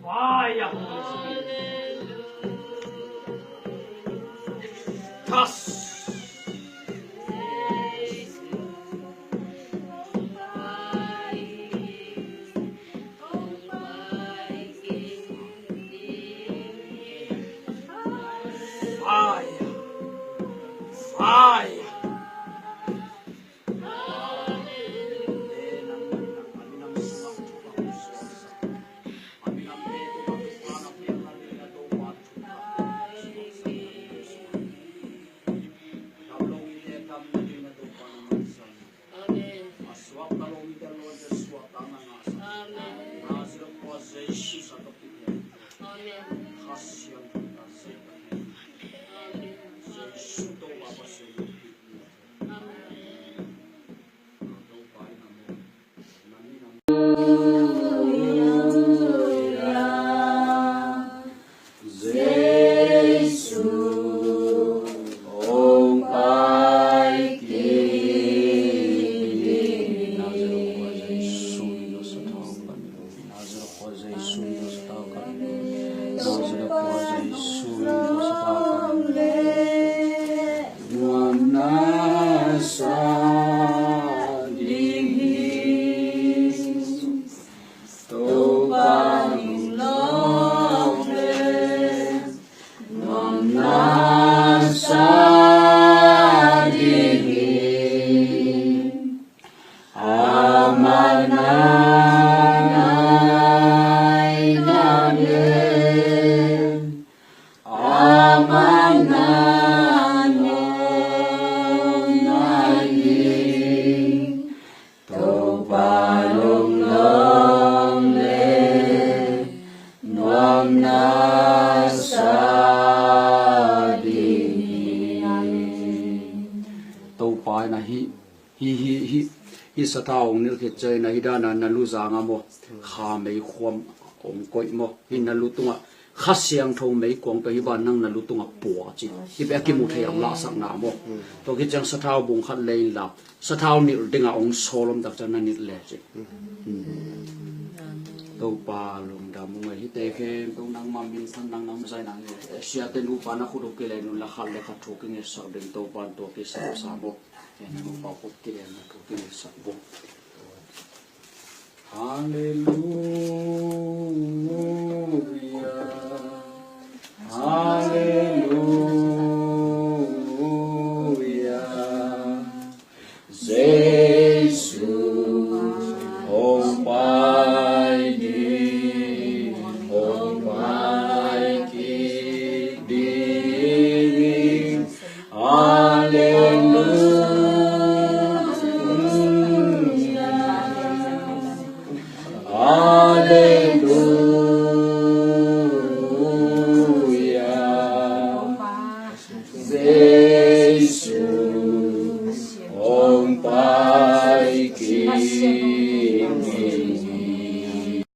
Fire, Holy Spirit. Touch. Fire. Fire. Sa taong nil ke chơi na hidana na luzanga mo kha mei khom ong koi mo hin na lutunga kha siang tho mei kong pe hiban nang na lutunga po chi hi pe ki mu the ang la sak na mo to ki chang sa thau bung khat lein la sa thau ni dinga ong solom dak chan na nit le chi to pa lum da mu ngai hi te khe to nang ma min san nang nam sai nang sia te lu pa na khu do ke le nu la khal le kha tho ke nge sa den to pan to ke sa sa mo Hallelujah, Hallelujah, Jesus Almighty, Almighty, Hallelujah. Hallelujah.